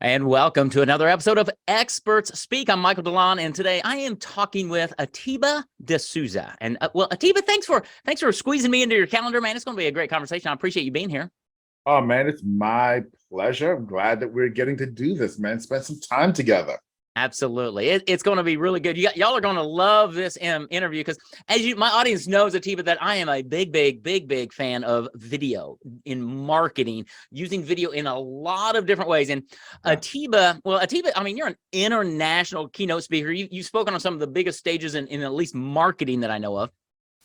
And welcome to another episode of Experts Speak. I'm Michael DeLon, and today I am talking with Atiba de Souza. And Atiba, thanks for squeezing me into your calendar, man. It's going to be a great conversation. I appreciate you being here. Oh man, it's my pleasure. I'm glad that we're getting to do this, man. Spend some time together. Absolutely. It's going to be really good. Y'all are going to love this interview because my audience knows, Atiba, that I am a big fan of video in marketing, using video in a lot of different ways. And Atiba, I mean, you're an international keynote speaker. You've spoken on some of the biggest stages in at least marketing that I know of.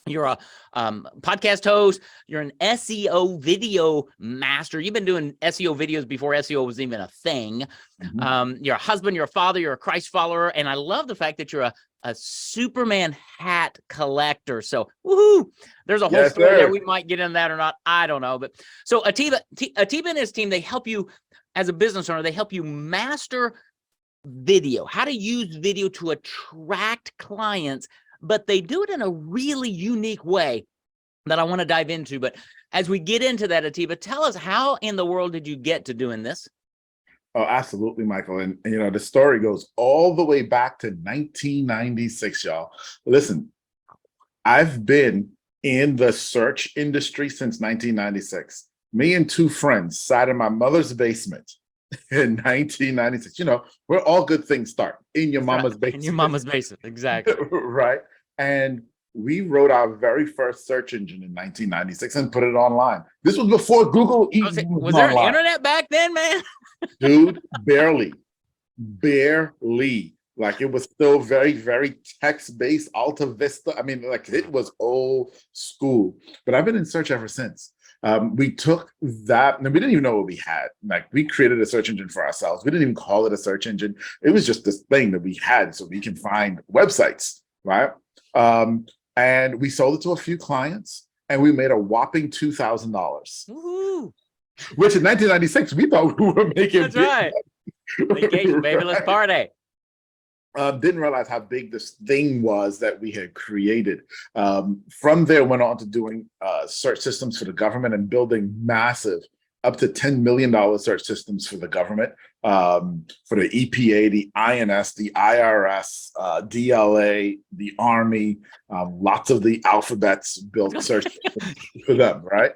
You're a podcast host. You're an SEO video master. You've been doing SEO videos before SEO was even a thing. Mm-hmm. You're a husband. You're a father. You're a Christ follower. And I love the fact that you're a Superman hat collector. So, woohoo! There's a whole story there. We might get into that or not. I don't know. But so Atiba and his team, they help you as a business owner. They help you master video, how to use video to attract clients. But they do it in a really unique way that I want to dive into. But as we get into that, Atiba, tell us, how in the world did you get to doing this? Oh, absolutely, Michael. And you know, the story goes all the way back to 1996, y'all. Listen, I've been in the search industry since 1996. Me and two friends sat in my mother's basement in 1996. You know, where all good things start, in your mama's basement. In your mama's basement, exactly. Right. And we wrote our very first search engine in 1996 and put it online. This was before Google was there an internet back then, man? Dude, barely. Like, it was still very text-based, Alta Vista. I mean, like, it was old school. But I've been in search ever since. We took that, and we didn't even know what we had. Like, we created a search engine for ourselves. We didn't even call it a search engine. It was just this thing that we had so we can find websites, right? And we sold it to a few clients, and we made a whopping $2,000. Which in 1996 we thought we were making. That's right. Vacation, baby, let's party. Didn't realize how big this thing was that we had created. From there, went on to doing search systems for the government and building massive, up to $10 million search systems for the government, for the EPA, the INS, the IRS, DLA, the Army, lots of the alphabets built search systems for them, right?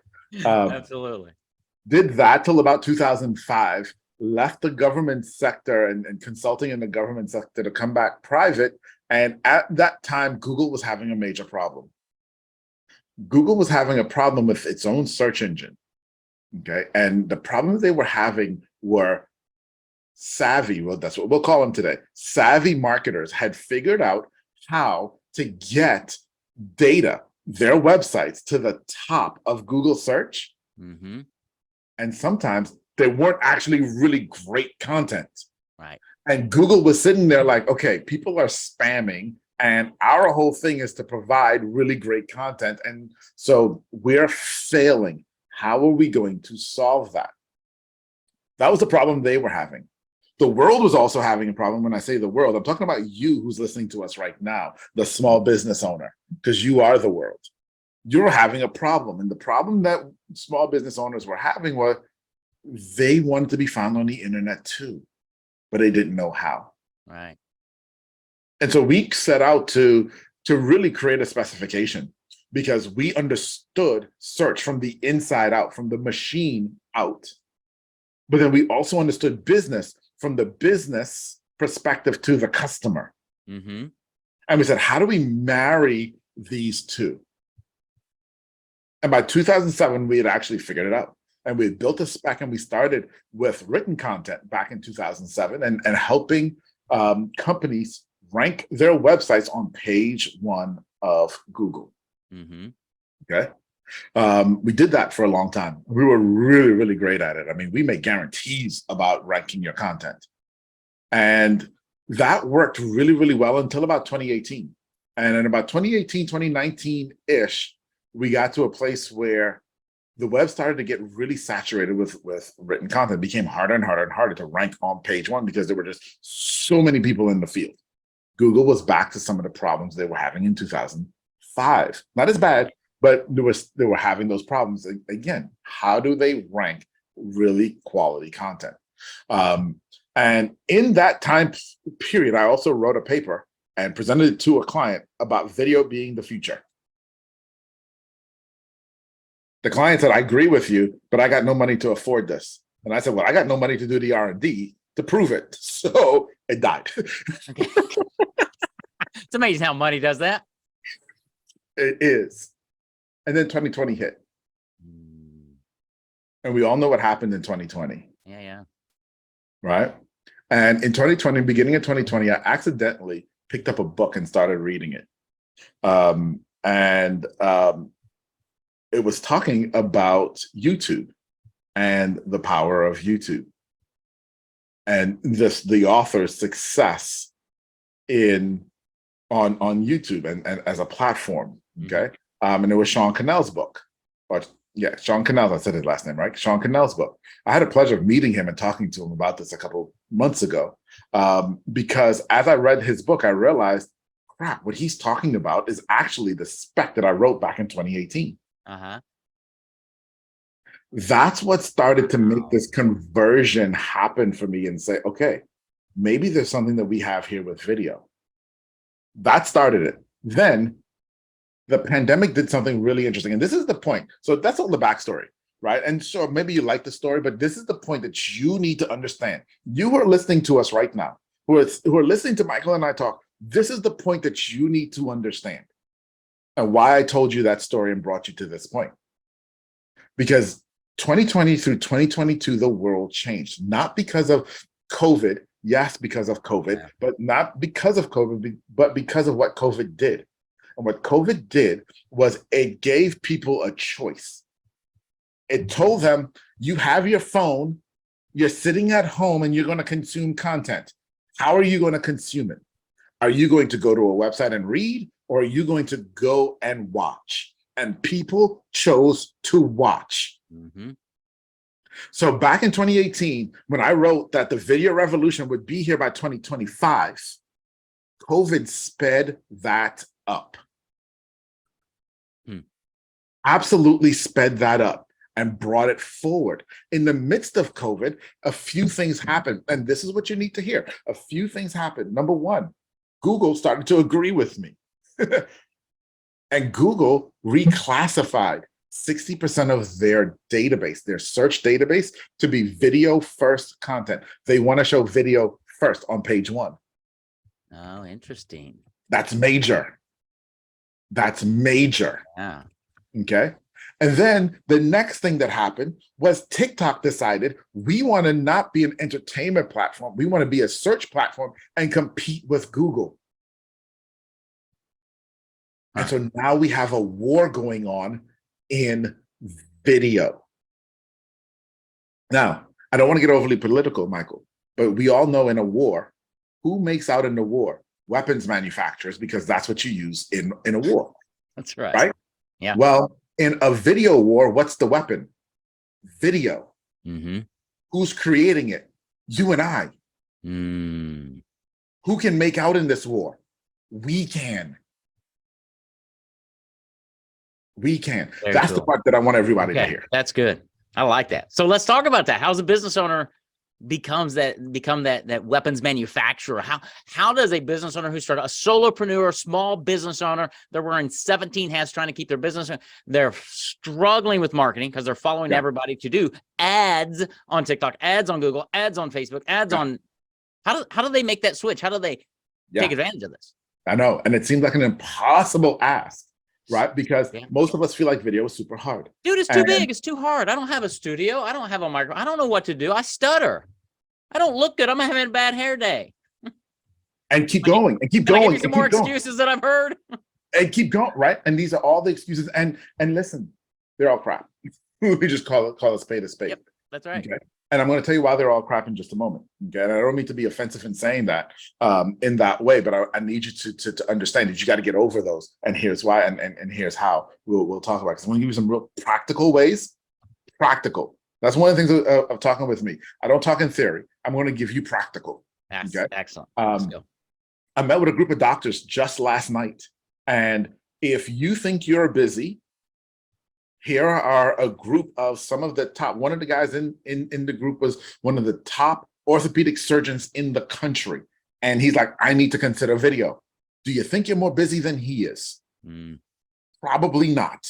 Absolutely. Did that till about 2005. Left the government sector and consulting in the government sector to come back private. And at that time, Google was having a major problem. Google was having a problem with its own search engine. Okay. And the problems they were having were savvy, well, that's what we'll call them today. Savvy marketers had figured out how to get data, their websites, to the top of Google search. Mm-hmm. And sometimes they weren't actually really great content. Right. And Google was sitting there like, okay, people are spamming, and our whole thing is to provide really great content. And so we're failing. How are we going to solve that? That was the problem they were having. The world was also having a problem. When I say the world, I'm talking about you who's listening to us right now, the small business owner, because you are the world. You're having a problem. And the problem that small business owners were having was they wanted to be found on the internet too, but they didn't know how. Right. And so we set out to really create a specification, because we understood search from the inside out, from the machine out. But then we also understood business from the business perspective to the customer. Mm-hmm. And we said, how do we marry these two? And by 2007, we had actually figured it out. And we had built a spec, and we started with written content back in 2007 and helping companies rank their websites on page 1 of Google. Mm-hmm. Okay. We did that for a long time. We were really great at it. I mean, we made guarantees about ranking your content. And that worked really well until about 2018. And in about 2018, 2019-ish, we got to a place where the web started to get really saturated with written content. It became harder and harder to rank on page 1 because there were just so many people in the field. Google was back to some of the problems they were having in 2005. Not as bad, but they were having those problems. Again, how do they rank really quality content? And in that time period, I also wrote a paper and presented it to a client about video being the future. The client said, I agree with you, but I got no money to afford this. And I said, well, I got no money to do the R&D to prove it. So it died. Okay. It's amazing how money does that. It is. And then 2020 hit. And we all know what happened in 2020. Yeah. Right? And in 2020, beginning of 2020, I accidentally picked up a book and started reading it. It was talking about YouTube and the power of YouTube and the author's success on YouTube and as a platform. Okay. And it was Sean Cannell's book. Sean Cannell, I said his last name, right? Sean Cannell's book. I had a pleasure of meeting him and talking to him about this a couple months ago. Because as I read his book, I realized, crap, what he's talking about is actually the spec that I wrote back in 2018. That's what started to make this conversion happen for me and say, okay, maybe there's something that we have here with video. That started it. Then the pandemic did something really interesting. And this is the point. So that's all the backstory, right? And so maybe you like the story, but this is the point that you need to understand. You who are listening to us right now, who are listening to Michael and I talk, this is the point that you need to understand and why I told you that story and brought you to this point. Because 2020 through 2022, the world changed, not because of COVID. Yes, because of COVID, but not because of COVID, but because of what COVID did. And what COVID did was it gave people a choice. It told them, you have your phone, you're sitting at home and you're going to consume content. How are you going to consume it? Are you going to go to a website and read, or are you going to go and watch? And people chose to watch. So back in 2018, when I wrote that the video revolution would be here by 2025, COVID sped that up. Absolutely sped that up and brought it forward. In the midst of COVID, a few things happened. And this is what you need to hear. A few things happened. Number one, Google started to agree with me. And Google reclassified 60% of their database, their search database, to be video first content. They want to show video first on page one. Oh, interesting. That's major. That's major. Yeah. Okay. And then the next thing that happened was TikTok decided we want to not be an entertainment platform. We want to be a search platform and compete with Google. And so now we have a war going on in video. Now, I don't want to get overly political, Michael, but we all know in a war, who makes out in the war? Weapons manufacturers, because that's what you use in a war. That's right. Right? Yeah. Well, in a video war, what's the weapon? Video. Who's creating it? You and I. Who can make out in this war? We can. We can. Very That's cool. the part that I want everybody to hear. That's good. I like that. So let's talk about that. How's a business owner become that weapons manufacturer? How does a business owner who started a solopreneur, small business owner, they're wearing 17 hats trying to keep their business, they're struggling with marketing because they're following everybody to do ads on TikTok, ads on Google, ads on Facebook, ads on, how do they make that switch? How do they take advantage of this? I know. And it seems like an impossible ask, right? Because most of us feel like video is super hard. Dude, it's too big. It's too hard. I don't have a studio. I don't have a microphone. I don't know what to do. I stutter. I don't look good. I'm having a bad hair day. And keep going and keep going. Give me some more excuses that I've heard. And keep going, right? And these are all the excuses. And listen, they're all crap. We just call a spade a spade. Yep, that's right. Okay? And I'm going to tell you why they're all crap in just a moment. Okay, and I don't mean to be offensive in saying that in that way, but I need you to understand that you got to get over those. And here's why, and here's how we'll talk about it. Because I'm going to give you some real practical ways. Practical. That's one of the things of talking with me. I don't talk in theory. I'm going to give you practical. That's excellent. I met with a group of doctors just last night, and if you think you're busy, here are a group of some of the top. One of the guys in the group was one of the top orthopedic surgeons in the country. And he's like, I need to consider video. Do you think you're more busy than he is? Probably not.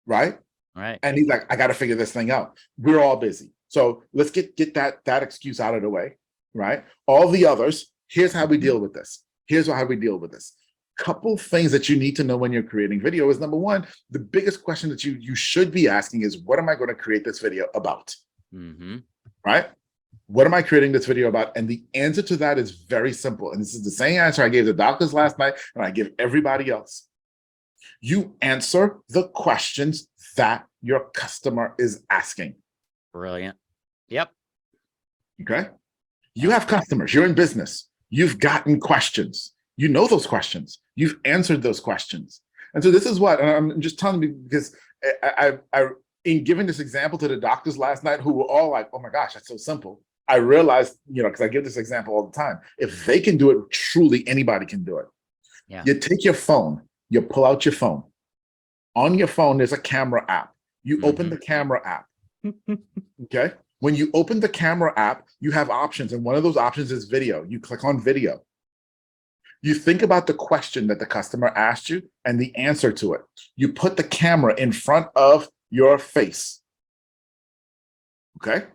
Right? Right. And he's like, I got to figure this thing out. We're all busy. So let's get that excuse out of the way. Right? All the others, here's how we deal with this. Here's how we deal with this. Couple things that you need to know when you're creating video is, number one, the biggest question that you should be asking is, what am I going to create this video about? Right? What am I creating this video about? And the answer to that is very simple. And this is the same answer I gave the doctors last night and I give everybody else. You answer the questions that your customer is asking. Brilliant. Yep. Okay. You have customers. You're in business. You've gotten questions. You know those questions. You've answered those questions. And so this is what, and I'm just telling you because I in giving this example to the doctors last night, who were all like, oh my gosh, that's so simple. I realized, because I give this example all the time. If they can do it, truly anybody can do it. Yeah. You take your phone, you pull out your phone. On your phone, there's a camera app. You open the camera app. Okay. When you open the camera app, you have options. And one of those options is video. You click on video. You think about the question that the customer asked you and the answer to it. You put the camera in front of your face. Okay?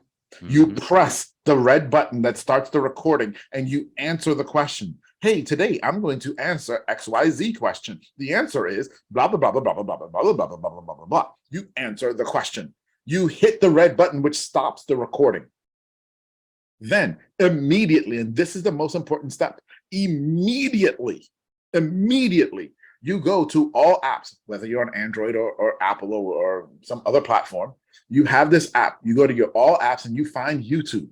You press the red button that starts the recording and you answer the question. Hey, today I'm going to answer XYZ question. The answer is blah, blah, blah, blah, blah, blah, blah, blah, blah, blah, blah, blah, blah, blah, blah. You answer the question. You hit the red button, which stops the recording. Then immediately, and this is the most important step, immediately, you go to all apps, whether you're on Android or Apple or some other platform, you have this app. You go to your all apps and you find YouTube.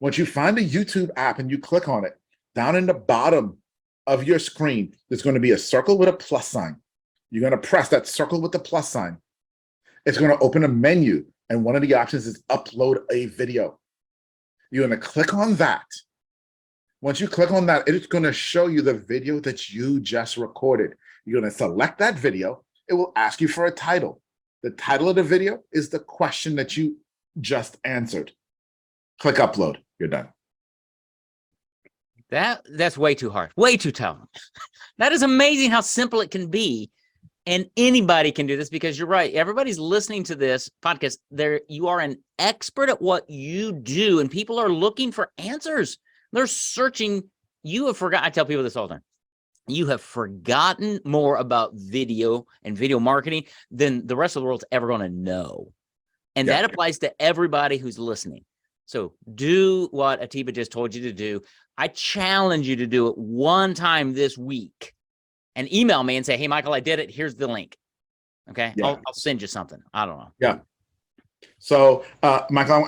Once you find a YouTube app and you click on it, down in the bottom of your screen, there's going to be a circle with a plus sign. You're going to press that circle with the plus sign. It's going to open a menu, and one of the options is upload a video. You're going to click on that. Once you click on that, it's going to show you the video that you just recorded. You're going to select that video. It will ask you for a title. The title of the video is the question that you just answered. Click upload. You're done. That's way too hard. Way too tough. That is amazing how simple it can be. And anybody can do this, because you're right. Everybody's listening to this podcast. You are an expert at what you do, and people are looking for answers. They're searching. You have forgotten. I tell people this all the time. You have forgotten more about video and video marketing than the rest of the world's ever going to know. And that applies to everybody who's listening. So do what Atiba just told you to do. I challenge you to do it one time this week and email me and say, hey, Michael, I did it. Here's the link. Okay. Yeah. I'll send you something. I don't know. Yeah. So, Michael,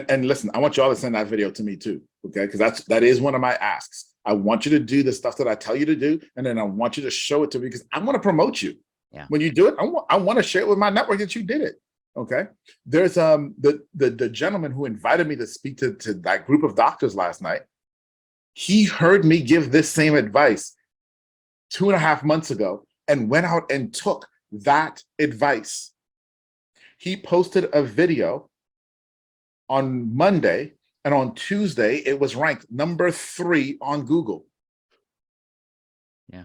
and listen, I want you all to send that video to me too. Okay. Because that is one of my asks. I want you to do the stuff that I tell you to do. And then I want you to show it to me, because I want to promote you. Yeah. When you do it, I want to share it with my network that you did it. Okay. There's the gentleman who invited me to speak to that group of doctors last night. He heard me give this same advice 2.5 months ago and went out and took that advice. He posted a video on Monday, and on Tuesday, it was ranked number 3 on Google. Yeah.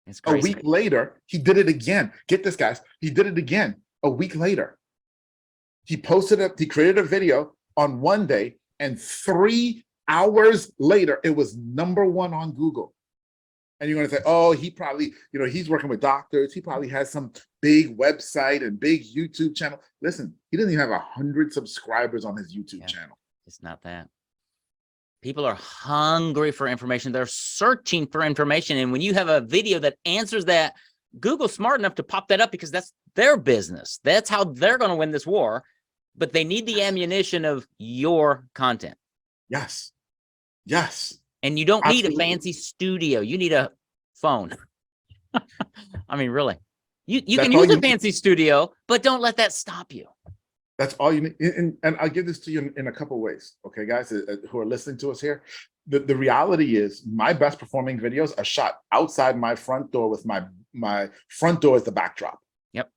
It's crazy. A week later, he did it again. Get this, guys. He did it again a week later. He created a video on one day, and 3 hours later, it was number 1 on Google. And you're going to say, oh, he probably, he's working with doctors. He probably has some big website and big YouTube channel. Listen, he doesn't even have 100 subscribers on his YouTube channel. It's not that. People are hungry for information. They're searching for information. And when you have a video that answers that, Google's smart enough to pop that up, because that's their business. That's how they're going to win this war. But they need the ammunition of your content. Yes. Yes. And you don't need a fancy studio. You need a phone. I mean, really. You can use a fancy studio, but don't let that stop you. That's all you need. And I'll give this to you in a couple of ways. Okay, guys who are listening to us here. The reality is, my best performing videos are shot outside my front door with my front door as the backdrop. Yep.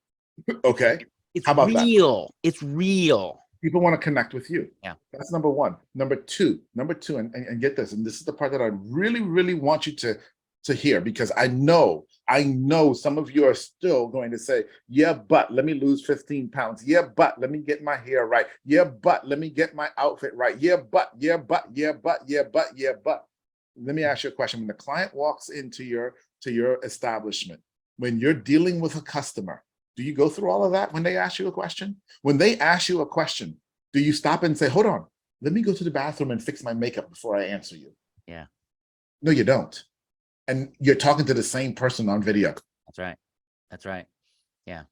Okay. How about real. That? It's real. People want to connect with you. Yeah. That's number one. Number two, and get this, and this is the part that I really, really want you to hear, because I know some of you are still going to say, yeah, but let me lose 15 pounds. Yeah, but let me get my hair right. Yeah, but let me get my outfit right. Yeah, but. Let me ask you a question. When the client walks into your establishment, when you're dealing with a customer, do you go through all of that when they ask you a question? When they ask you a question, do you stop and say, hold on, let me go to the bathroom and fix my makeup before I answer you? Yeah. No, you don't. And you're talking to the same person on video. That's right. That's right. Yeah.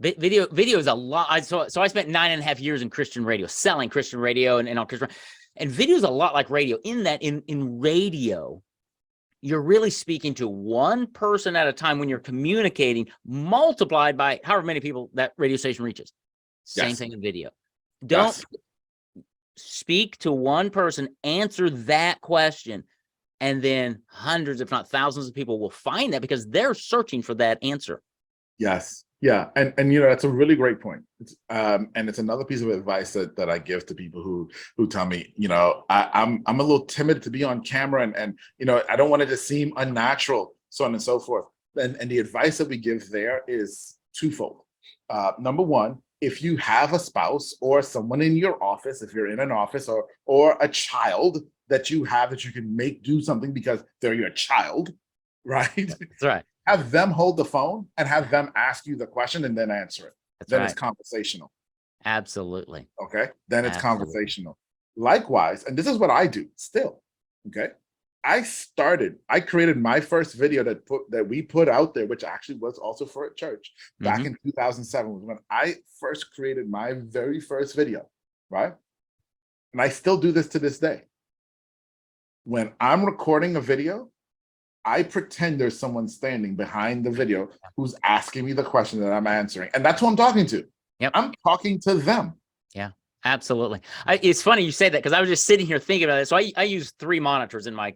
Video is a lot. So I spent 9.5 years in Christian radio, selling Christian radio and all Christian. And video is a lot like radio in that in radio, you're really speaking to one person at a time when you're communicating, multiplied by however many people that radio station reaches. Same thing in video. Don't speak to one person, answer that question, and then hundreds, if not thousands of people will find that because they're searching for that answer. Yes. Yeah. And that's a really great point. And it's another piece of advice that I give to people who tell me, I'm a little timid to be on camera and I don't want it to seem unnatural, so on and so forth. And the advice that we give there is twofold. Number one, if you have a spouse or someone in your office, if you're in an office or a child that you have that you can make do something because they're your child, right? That's right. Have them hold the phone and have them ask you the question and then answer it. Then it's conversational. Absolutely. Okay. Then it's conversational. Likewise, and this is what I do still. Okay. I created my first video that we put out there, which actually was also for a church back in 2007 was when I first created my very first video, right? And I still do this to this day. When I'm recording a video, I pretend there's someone standing behind the video who's asking me the question that I'm answering. And that's who I'm talking to. Yep. I'm talking to them. Yeah, absolutely. It's funny you say that because I was just sitting here thinking about it. So I use 3 monitors in my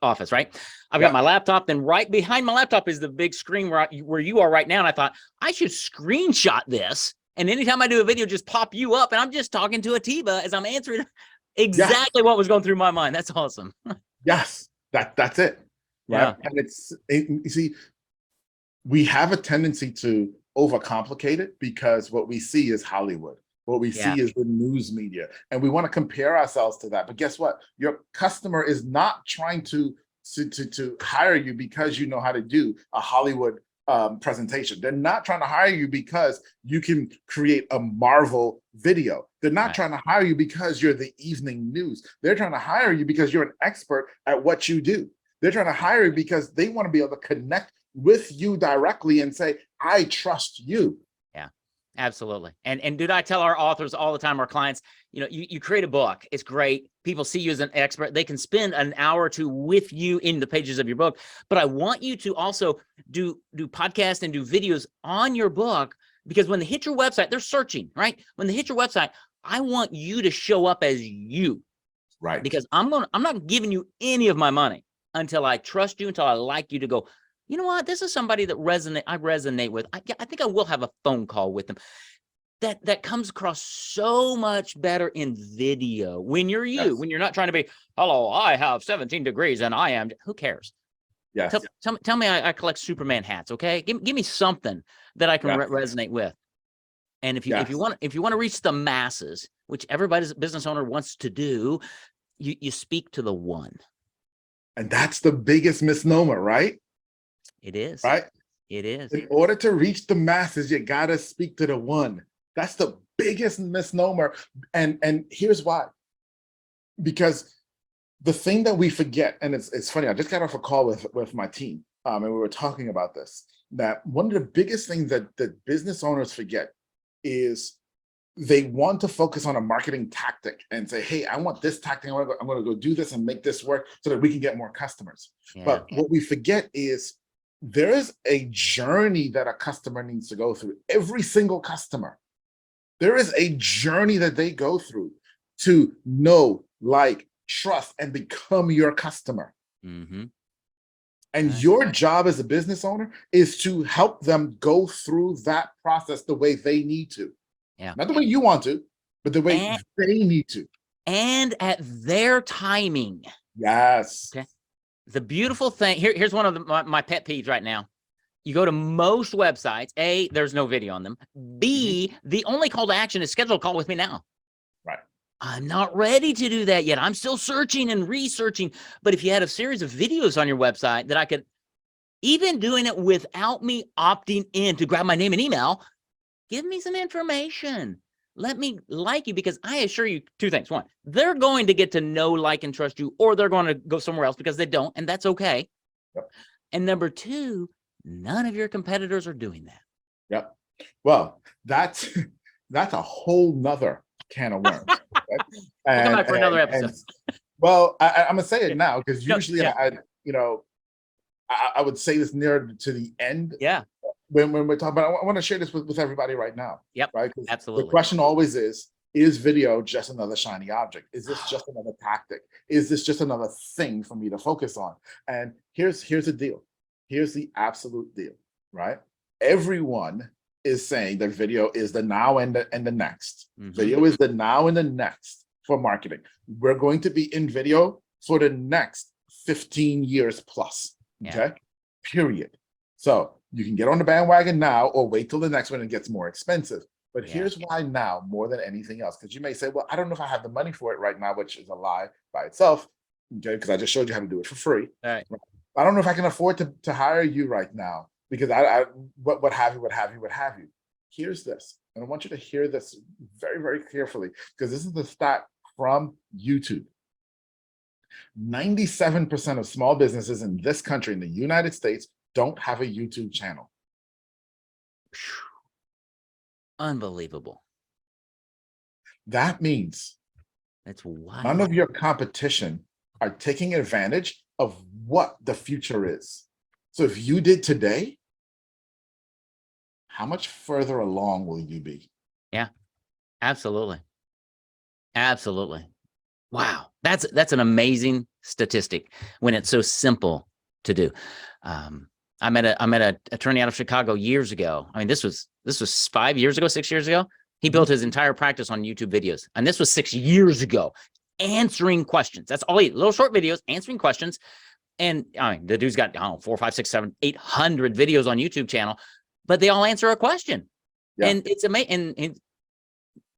office, right? I've got my laptop, then right behind my laptop is the big screen where you are right now. And I thought I should screenshot this. And anytime I do a video, just pop you up and I'm just talking to Atiba as I'm answering exactly what was going through my mind. That's awesome. Yes, that's it. Right. Yeah. And you see, we have a tendency to overcomplicate it because what we see is Hollywood. What we see is the news media. And we want to compare ourselves to that. But guess what? Your customer is not trying to hire you because you know how to do a Hollywood presentation. They're not trying to hire you because you can create a Marvel video. They're not trying to hire you because you're the evening news. They're trying to hire you because you're an expert at what you do. They're trying to hire you because they want to be able to connect with you directly and say, I trust you. Yeah, absolutely. And dude, I tell our authors all the time, our clients, you create a book. It's great. People see you as an expert. They can spend an hour or two with you in the pages of your book. But I want you to also do podcasts and do videos on your book, because when they hit your website, they're searching, right? When they hit your website, I want you to show up as you. Right. Because I'm not giving you any of my money until I trust you, until I like you to go, you know what? This is somebody that I resonate with. I think I will have a phone call with them. That comes across so much better in video when you're you, when you're not trying to be, hello, I have 17 degrees and I am. Who cares? Yes. Tell me I collect Superman hats. Okay. Give me something that I can resonate with. And if you want to reach the masses, which everybody's business owner wants to do, you speak to the one. And that's the biggest misnomer, right? It is. Right? It is. In order to reach the masses, you got to speak to the one. That's the biggest misnomer. And here's why. Because the thing that we forget, and it's funny, I just got off a call with my team, and we were talking about this, that one of the biggest things that business owners forget is they want to focus on a marketing tactic and say, hey, I want this tactic. I'm going to go do this and make this work so that we can get more customers. Yeah. But what we forget is there is a journey that a customer needs to go through. Every single customer, there is a journey that they go through to know, like, trust, and become your customer. Mm-hmm. And your job as a business owner is to help them go through that process the way they need to. Yeah. Not the way you want to, but the way they need to. And at their timing. Yes. Okay. The beautiful thing, here's one of my pet peeves right now. You go to most websites, A, there's no video on them. B, the only call to action is schedule a call with me now. Right. I'm not ready to do that yet. I'm still searching and researching. But if you had a series of videos on your website that I could, even doing it without me opting in to grab my name and email, give me some information. Let me like you, because I assure you two things. One, they're going to get to know, like, and trust you, or they're going to go somewhere else because they don't, and that's okay. Yep. And number two, none of your competitors are doing that. Yep. Well, that's a whole nother can of worms. Right? We'll come back for another episode. Well, I'm gonna say it now, because usually I would say this near to the end. Yeah. When we're talking about, I want to share this with everybody right now. Yep. Right. Absolutely. The question always is video just another shiny object? Is this just another tactic? Is this just another thing for me to focus on? And here's the deal. Here's the absolute deal, right? Everyone is saying that video is the now and the next. Video is the now and the next for marketing. We're going to be in video for the next 15 years plus. Okay. Period. So you can get on the bandwagon now or wait till the next one and it gets more expensive. But here's why now more than anything else, because you may say, well, I don't know if I have the money for it right now, which is a lie by itself. Okay, because I just showed you how to do it for free. All right. I don't know if I can afford to hire you right now, because what have you. Here's this, and I want you to hear this very, very carefully, because this is the stat from YouTube. 97% of small businesses in this country, in the United States, don't have a YouTube channel. Unbelievable. That means that's wild. None of your competition are taking advantage of what the future is. So if you did today, how much further along will you be? Yeah, absolutely. Absolutely. Wow. That's an amazing statistic when it's so simple to do. I met an attorney out of Chicago years ago. I mean, this was 5 years ago, 6 years ago. He built his entire practice on YouTube videos. And this was 6 years ago, answering questions. That's all little short videos, answering questions. And I mean, the dude's got, 4, 5, 6, 7, 800 videos on YouTube channel, but they all answer a question. Yeah. And it's amazing. And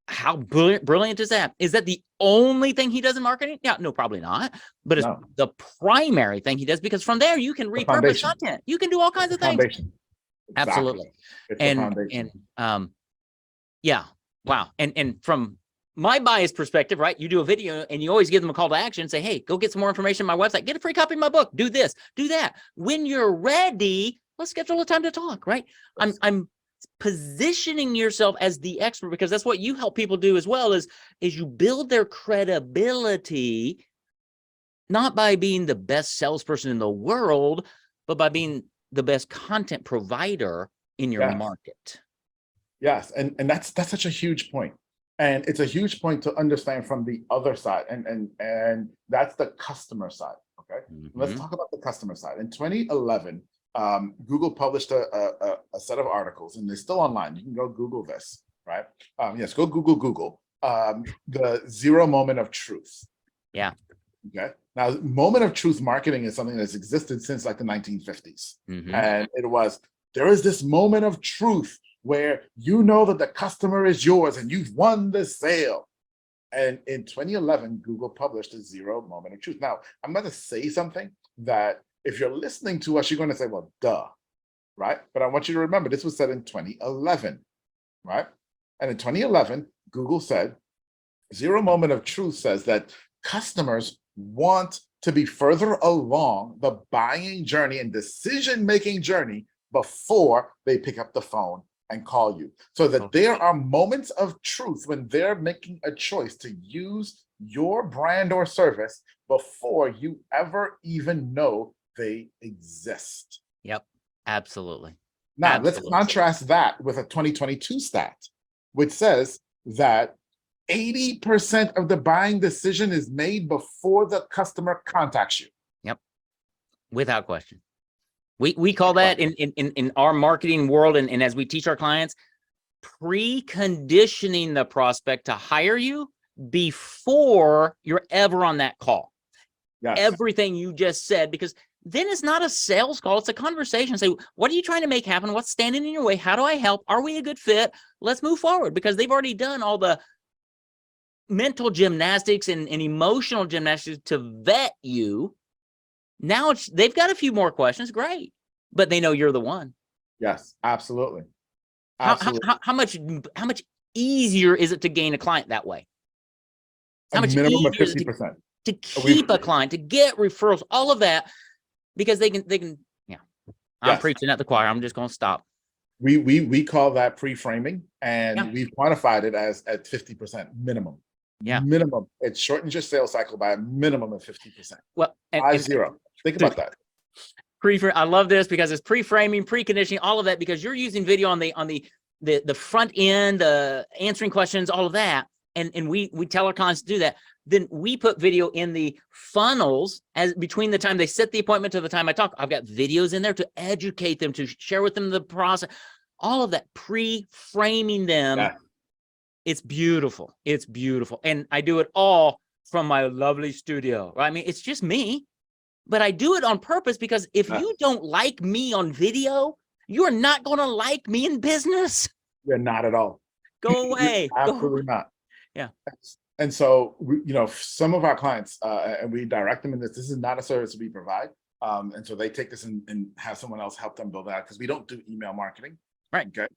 how brilliant is that? Is that the only thing he does in marketing? Yeah, no, probably not. But it's the primary thing he does, because from there you can repurpose content. You can do all kinds of things. Exactly. Absolutely. Yeah. Wow. And from my biased perspective, right? You do a video and you always give them a call to action and say, hey, go get some more information on my website. Get a free copy of my book. Do this, do that. When you're ready, let's schedule a time to talk, right? I'm positioning yourself as the expert, because that's what you help people do as well, is you build their credibility, not by being the best salesperson in the world, but by being the best content provider in your market. Yes. And that's such a huge point. And it's a huge point to understand from the other side. And that's the customer side. Okay. Let's talk about the customer side. In 2011, Google published a set of articles, and they're still online. You can go Google this, right? Yes, go Google the 0 moment of truth. Yeah. Okay. Now, moment of truth marketing is something that's existed since like the 1950s. And it was, there is this moment of truth where you know that the customer is yours and you've won the sale. And in 2011, Google published a 0 moment of truth. Now, I'm going to say something that if you're listening to us, you're going to say, well, duh, right? But I want you to remember, this was said in 2011, right? And in 2011, Google said, 0 moment of truth says that customers want to be further along the buying journey and decision-making journey before they pick up the phone and call you. So that there are moments of truth when they're making a choice to use your brand or service before you ever even know they exist. Yep, absolutely. Now, let's contrast that with a 2022 stat, which says that 80% of the buying decision is made before the customer contacts you. Yep, without question. We call that in our marketing world, and as we teach our clients, preconditioning the prospect to hire you before you're ever on that call. Yes. Everything you just said, because then it's not a sales call, it's a conversation. Say, what are you trying to make happen? What's standing in your way? How do I help? Are we a good fit? Let's move forward, because they've already done all the mental gymnastics and emotional gymnastics to vet you. Now they've got a few more questions. Great. But they know you're the one. Yes, absolutely. How much easier is it to gain a client that way? How much minimum of easier is it 50%. to keep a client, to get referrals, all of that, because they can, yeah. I'm Yes. preaching at the choir. I'm just going to stop. We call that pre-framing, and Yeah. we've quantified it as at 50% minimum. Yeah. Minimum. It shortens your sales cycle by a minimum of 50%. Well, and 50. Think about that. I love this because it's pre-framing, preconditioning, all of that, because you're using video on the front end, answering questions, all of that. And we tell our clients to do that. Then we put video in the funnels as between the time they set the appointment to the time I talk. I've got videos in there to educate them, to share with them the process, all of that, pre-framing them. Yeah. It's beautiful. It's beautiful. And I do it all from my lovely studio. Right? I mean, it's just me, but I do it on purpose, because if you don't like me on video, you're not going to like me in business. You're not at all. Go away. Absolutely not. Yeah. And so, some of our clients, and we direct them in this is not a service we provide. And so they take this and have someone else help them build it out, because we don't do email marketing. Right. Okay.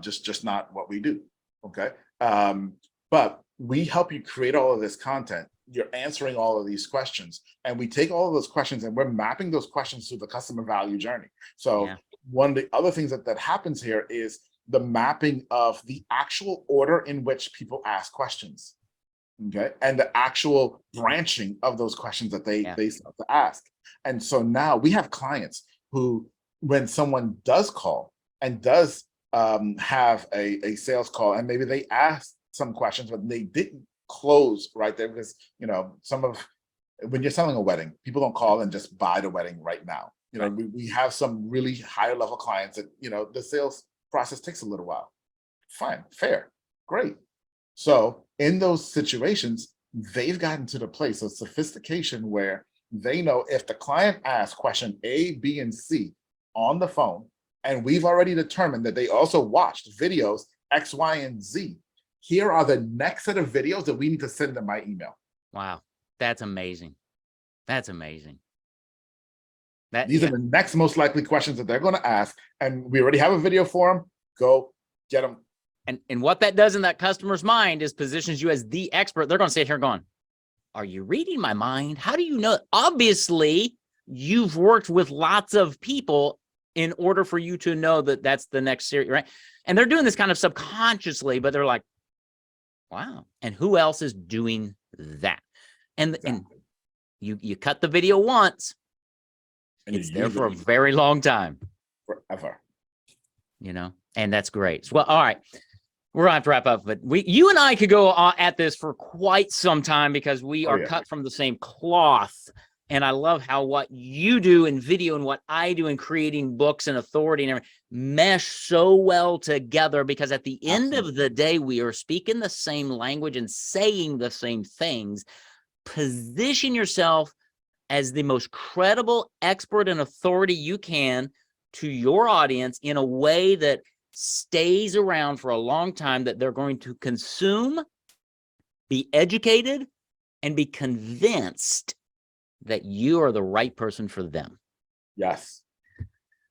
Just not what we do. Okay. But we help you create all of this content. You're answering all of these questions, and we take all of those questions and we're mapping those questions to the customer value journey. So one of the other things that happens here is the mapping of the actual order in which people ask questions. Okay. And the actual branching of those questions that they start to ask. And so now we have clients who, when someone does call and does have a sales call, and maybe they asked some questions, but they didn't close right there, because when you're selling a wedding, people don't call and just buy the wedding right now. We have some really higher level clients that the sales process takes a little while. Fine, fair, great. So in those situations, they've gotten to the place of sophistication where they know if the client asks question A, B, and C on the phone, and we've already determined that they also watched videos X, Y, and Z, here are the next set of videos that we need to send them by email. Wow. That's amazing. That's amazing. These are the next most likely questions that they're going to ask. And we already have a video for them. Go get them. And what that does in that customer's mind is positions you as the expert. They're going to sit here going, are you reading my mind? How do you know? Obviously, you've worked with lots of people in order for you to know that that's the next series, right? And they're doing this kind of subconsciously, but they're like, wow. And who else is doing that? And you cut the video once, and it's there for a very long time. Forever. And that's great. Well, all right. We're going to have to wrap up, but you and I could go at this for quite some time, because we are cut from the same cloth. And I love how what you do in video and what I do in creating books and authority and everything mesh so well together, because at the end of the day, we are speaking the same language and saying the same things. Position yourself as the most credible expert and authority you can to your audience in a way that stays around for a long time, that they're going to consume, be educated, and be convinced that you are the right person for them. Yes,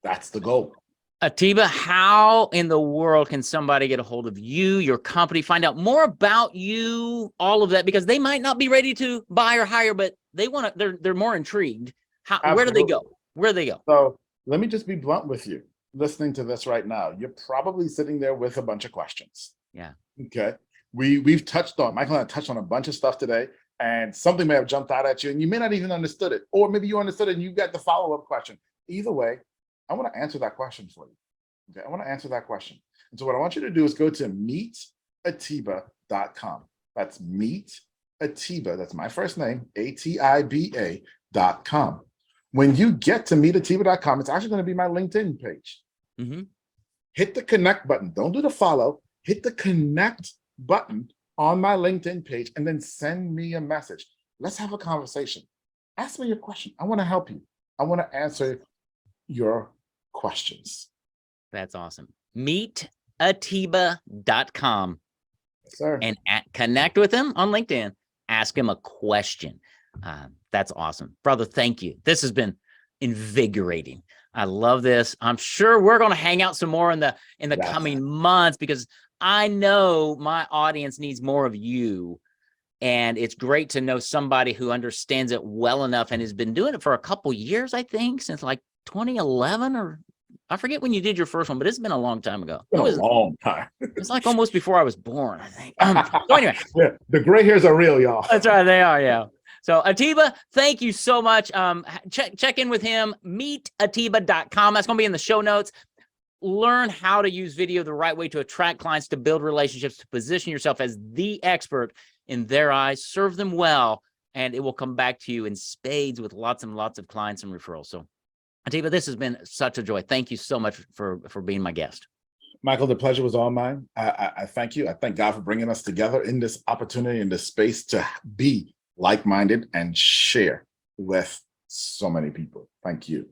that's the goal. Atiba, how in the world can somebody get a hold of you, your company, find out more about you, all of that? Because they might not be ready to buy or hire, but they want to. They're more intrigued. Where do they go? Where do they go? So let me just be blunt with you. Listening to this right now, you're probably sitting there with a bunch of questions. Yeah. Okay. Michael and I touched on a bunch of stuff today, and something may have jumped out at you, and you may not even understood it, or maybe you understood it and you got the follow-up question. Either way, I want to answer that question for you. Okay. I want to answer that question. And so what I want you to do is go to meetatiba.com. That's meetatiba. That's my first name, ATIBA.com. When you get to meetatiba.com, it's actually going to be my LinkedIn page. Mm-hmm. Hit the connect button. Don't do the follow. hit the connect button on my LinkedIn page and then send me a message. Let's have a conversation. Ask me your question. I want to help you. I want to answer your questions. That's awesome. Meetatiba.com. Yes, sir. And connect with him on LinkedIn. Ask him a question. That's awesome. Brother, thank you. This has been invigorating. I love this. I'm sure we're going to hang out some more in the coming months, because I know my audience needs more of you. And it's great to know somebody who understands it well enough and has been doing it for a couple years, I think, since like 2011, or I forget when you did your first one, but it's been a long time ago. It was a long time. It's like almost before I was born, I think. So anyway. Yeah, the gray hairs are real, y'all. That's right. They are, yeah. So Atiba, thank you so much. Check in with him, meetatiba.com. That's going to be in the show notes. Learn how to use video the right way to attract clients, to build relationships, to position yourself as the expert in their eyes, serve them well, and it will come back to you in spades with lots and lots of clients and referrals. So Atiba, this has been such a joy. Thank you so much for being my guest. Michael, the pleasure was all mine. I thank you. I thank God for bringing us together in this opportunity, in this space, to be like-minded and share with so many people. Thank you.